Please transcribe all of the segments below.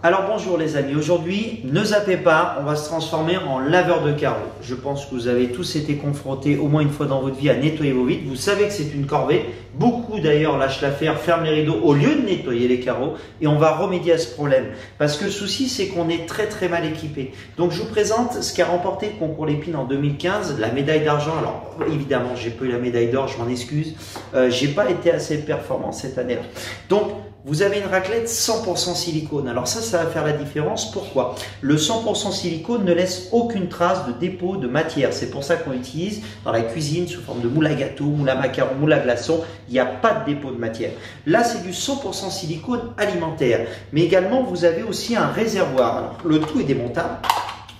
Alors bonjour les amis, aujourd'hui ne zappez pas, on va se transformer en laveur de carreaux. Je pense que vous avez tous été confrontés au moins une fois dans votre vie à nettoyer vos vitres. Vous savez que c'est une corvée, beaucoup d'ailleurs lâchent l'affaire, ferment les rideaux au lieu de nettoyer les carreaux et on va remédier à ce problème. Parce que le souci c'est qu'on est très mal équipé. Donc je vous présente ce qui a remporté le concours Lépine en 2015, la médaille d'argent. Alors évidemment j'ai pas eu la médaille d'or, je m'en excuse, j'ai pas été assez performant cette année-là. Donc vous avez une raclette 100% silicone. Alors ça va faire la différence. Pourquoi? Le 100% silicone ne laisse aucune trace de dépôt de matière. C'est pour ça qu'on l'utilise dans la cuisine sous forme de moule à gâteau, moule à macaron, moule à glaçon. Il n'y a pas de dépôt de matière. Là, c'est du 100% silicone alimentaire. Mais également, vous avez aussi un réservoir. Alors, le tout est démontable.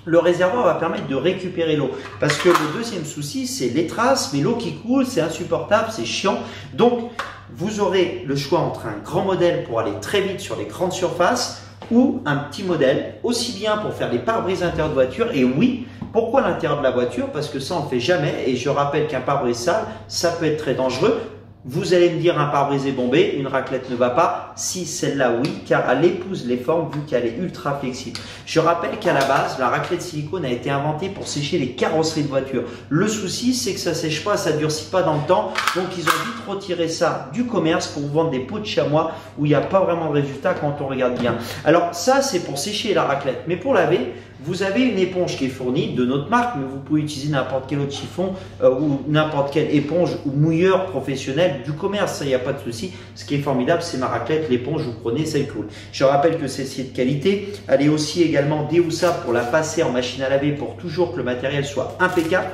Le réservoir va permettre de récupérer l'eau. Parce que le deuxième souci, c'est les traces. Mais l'eau qui coule, c'est insupportable, c'est chiant. Donc, vous aurez le choix entre un grand modèle pour aller très vite sur les grandes surfaces ou un petit modèle, aussi bien pour faire des pare-brises intérieurs de voiture. Et oui, pourquoi l'intérieur de la voiture? Parce que ça, on ne le fait jamais. Et je rappelle qu'un pare-brise sale, ça peut être très dangereux. Vous allez me dire un pare-brise est bombé, une raclette ne va pas. Si celle-là, oui, car elle épouse les formes vu qu'elle est ultra flexible. Je rappelle qu'à la base, la raclette silicone a été inventée pour sécher les carrosseries de voitures. Le souci, c'est que ça sèche pas, ça durcit pas dans le temps. Donc, ils ont vite retiré ça du commerce pour vous vendre des pots de chamois où il n'y a pas vraiment de résultat quand on regarde bien. Alors, ça, c'est pour sécher la raclette. Mais pour laver, vous avez une éponge qui est fournie de notre marque, mais vous pouvez utiliser n'importe quel autre chiffon ou n'importe quelle éponge ou mouilleur professionnel du commerce. Ça, il n'y a pas de souci. Ce qui est formidable, c'est ma raclette, l'éponge, vous prenez, ça coule. Je rappelle que c'est de qualité. Elle est aussi également déhoussable pour la passer en machine à laver pour toujours que le matériel soit impeccable.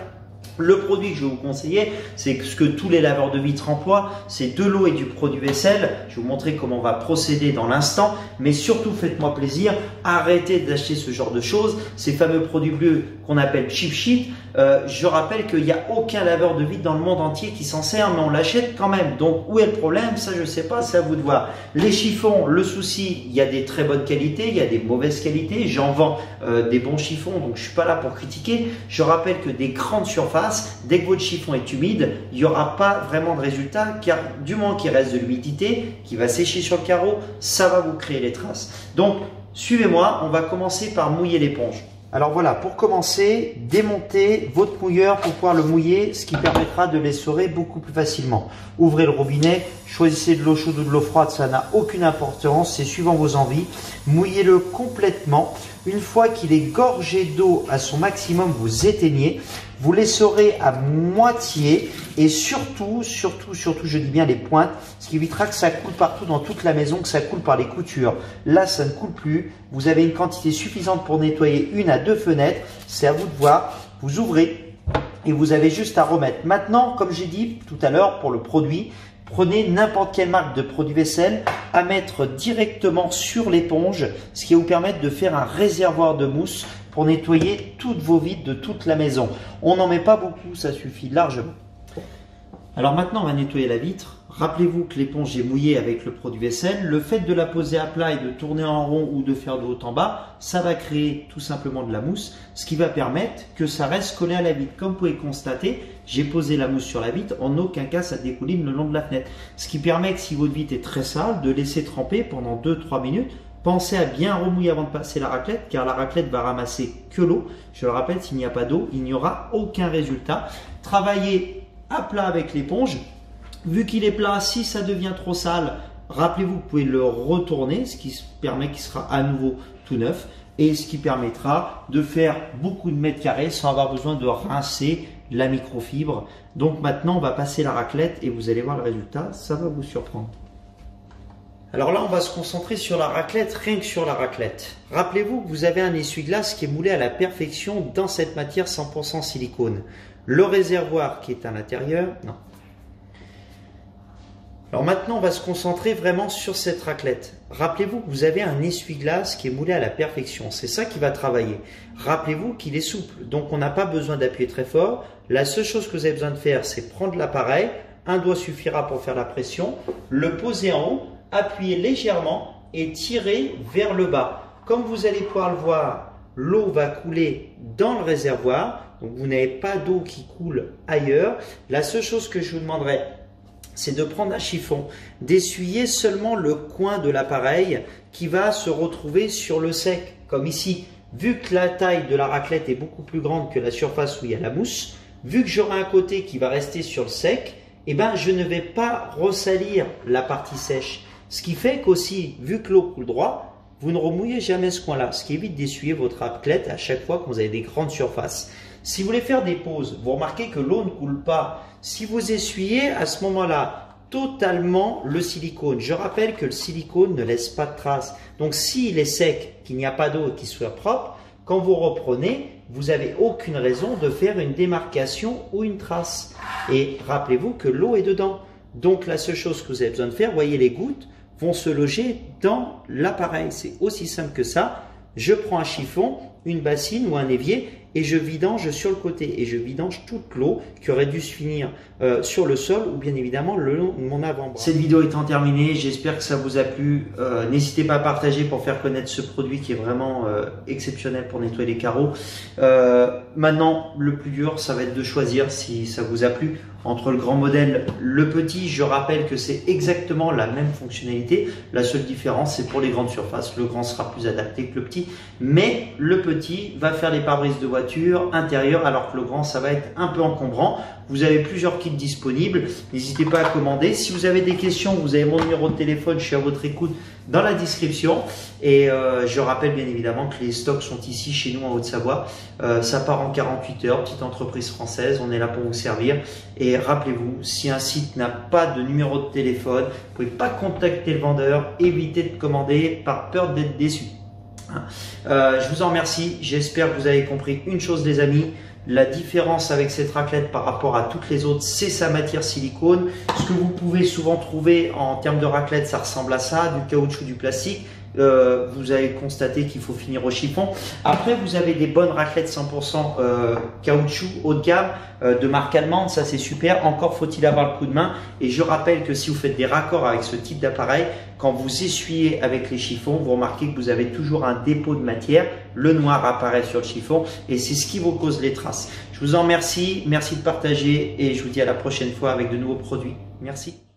Le produit que je vais vous conseiller, c'est ce que tous les laveurs de vitres emploient, c'est de l'eau et du produit vaisselle. Je vais vous montrer comment on va procéder dans l'instant, mais surtout faites-moi plaisir, arrêtez d'acheter ce genre de choses, ces fameux produits bleus qu'on appelle cheap sheet. Je rappelle qu'il n'y a aucun laveur de vitres dans le monde entier qui s'en sert, mais on l'achète quand même. Donc où est le problème? Ça je ne sais pas, c'est à vous de voir. Les chiffons, le souci, il y a des très bonnes qualités, il y a des mauvaises qualités. J'en vends des bons chiffons, donc je ne suis pas là pour critiquer. Je rappelle que des grandes surfaces, dès que votre chiffon est humide, il n'y aura pas vraiment de résultat, car du moment qu'il reste de l'humidité, qui va sécher sur le carreau, ça va vous créer les traces. Donc suivez-moi, on va commencer par mouiller l'éponge. Alors voilà, pour commencer, démontez votre mouilleur pour pouvoir le mouiller, ce qui permettra de l'essorer beaucoup plus facilement. Ouvrez le robinet, choisissez de l'eau chaude ou de l'eau froide, ça n'a aucune importance, c'est suivant vos envies. Mouillez-le complètement. Une fois qu'il est gorgé d'eau à son maximum, vous éteignez. Vous l'essorez à moitié et surtout, je dis bien les pointes, ce qui évitera que ça coule partout dans toute la maison, que ça coule par les coutures. Là, ça ne coule plus. Vous avez une quantité suffisante pour nettoyer 1 à 2 fenêtres. C'est à vous de voir. Vous ouvrez et vous avez juste à remettre. Maintenant, comme j'ai dit tout à l'heure pour le produit, prenez n'importe quelle marque de produit vaisselle à mettre directement sur l'éponge, ce qui va vous permettre de faire un réservoir de mousse pour nettoyer toutes vos vitres de toute la maison. On n'en met pas beaucoup, ça suffit largement. Alors maintenant, on va nettoyer la vitre. Rappelez-vous que l'éponge est mouillée avec le produit vaisselle. Le fait de la poser à plat et de tourner en rond ou de faire de haut en bas, ça va créer tout simplement de la mousse, ce qui va permettre que ça reste collé à la vitre. Comme vous pouvez constater, j'ai posé la mousse sur la vitre, en aucun cas ça dégouline le long de la fenêtre. Ce qui permet que si votre vitre est très sale, de laisser tremper pendant 2-3 minutes. Pensez à bien remouiller avant de passer la raclette, car la raclette va ramasser que l'eau. Je le rappelle, s'il n'y a pas d'eau, il n'y aura aucun résultat. Travaillez à plat avec l'éponge. Vu qu'il est plat, si ça devient trop sale, rappelez-vous, vous pouvez le retourner, ce qui permet qu'il sera à nouveau tout neuf et ce qui permettra de faire beaucoup de mètres carrés sans avoir besoin de rincer la microfibre. Donc maintenant, on va passer la raclette et vous allez voir le résultat, ça va vous surprendre. Alors là, on va se concentrer sur la raclette, rien que sur la raclette. Rappelez-vous que vous avez un essuie-glace qui est moulé à la perfection dans cette matière 100% silicone. Le réservoir qui est à l'intérieur, non. Alors maintenant, on va se concentrer vraiment sur cette raclette. Rappelez-vous que vous avez un essuie-glace qui est moulé à la perfection. C'est ça qui va travailler. Rappelez-vous qu'il est souple, donc on n'a pas besoin d'appuyer très fort. La seule chose que vous avez besoin de faire, c'est prendre l'appareil. Un doigt suffira pour faire la pression. Le poser en haut, appuyer légèrement et tirer vers le bas. Comme vous allez pouvoir le voir, l'eau va couler dans le réservoir. Donc vous n'avez pas d'eau qui coule ailleurs. La seule chose que je vous demanderai, c'est de prendre un chiffon, d'essuyer seulement le coin de l'appareil qui va se retrouver sur le sec, comme ici. Vu que la taille de la raclette est beaucoup plus grande que la surface où il y a la mousse, vu que j'aurai un côté qui va rester sur le sec, eh ben, je ne vais pas ressalir la partie sèche. Ce qui fait qu'aussi, vu que l'eau coule droit, vous ne remouillez jamais ce coin-là, ce qui évite d'essuyer votre raclette à chaque fois que vous avez des grandes surfaces. Si vous voulez faire des pauses, vous remarquez que l'eau ne coule pas. Si vous essuyez à ce moment-là totalement le silicone, je rappelle que le silicone ne laisse pas de traces. Donc s'il est sec, qu'il n'y a pas d'eau et qu'il soit propre, quand vous reprenez, vous n'avez aucune raison de faire une démarcation ou une trace. Et rappelez-vous que l'eau est dedans. Donc la seule chose que vous avez besoin de faire, voyez les gouttes vont se loger dans l'appareil. C'est aussi simple que ça. Je prends un chiffon, une bassine ou un évier et je vidange sur le côté et je vidange toute l'eau qui aurait dû se finir sur le sol ou bien évidemment le long de mon avant-bras. Cette vidéo étant terminée, j'espère que ça vous a plu. N'hésitez pas à partager pour faire connaître ce produit qui est vraiment exceptionnel pour nettoyer les carreaux. Maintenant, le plus dur, ça va être de choisir si ça vous a plu entre le grand modèle, le petit. Je rappelle que c'est exactement la même fonctionnalité. La seule différence, c'est pour les grandes surfaces. Le grand sera plus adapté que le petit, mais le petit va faire les pare-brises de voiture intérieures, alors que le grand, ça va être un peu encombrant. Vous avez plusieurs kits disponibles. N'hésitez pas à commander. Si vous avez des questions, vous avez mon numéro de téléphone. Je suis à votre écoute dans la description. Et je rappelle bien évidemment que les stocks sont ici chez nous en Haute-Savoie. Ça part en 48 heures. Petite entreprise française. On est là pour vous servir. Et rappelez-vous, si un site n'a pas de numéro de téléphone, vous ne pouvez pas contacter le vendeur. Évitez de commander par peur d'être déçu. Je vous en remercie. J'espère que vous avez compris une chose, les amis. La différence avec cette raclette par rapport à toutes les autres, c'est sa matière silicone. Ce que vous pouvez souvent trouver en termes de raclette, ça ressemble à ça, du caoutchouc, du plastique. Vous avez constaté qu'il faut finir au chiffon. Après, vous avez des bonnes raclettes 100% caoutchouc haut de gamme de marque allemande. Ça, c'est super. Encore faut-il avoir le coup de main. Et je rappelle que si vous faites des raccords avec ce type d'appareil, quand vous essuyez avec les chiffons, vous remarquez que vous avez toujours un dépôt de matière. Le noir apparaît sur le chiffon et c'est ce qui vous cause les traces. Je vous en remercie. Merci de partager et je vous dis à la prochaine fois avec de nouveaux produits. Merci.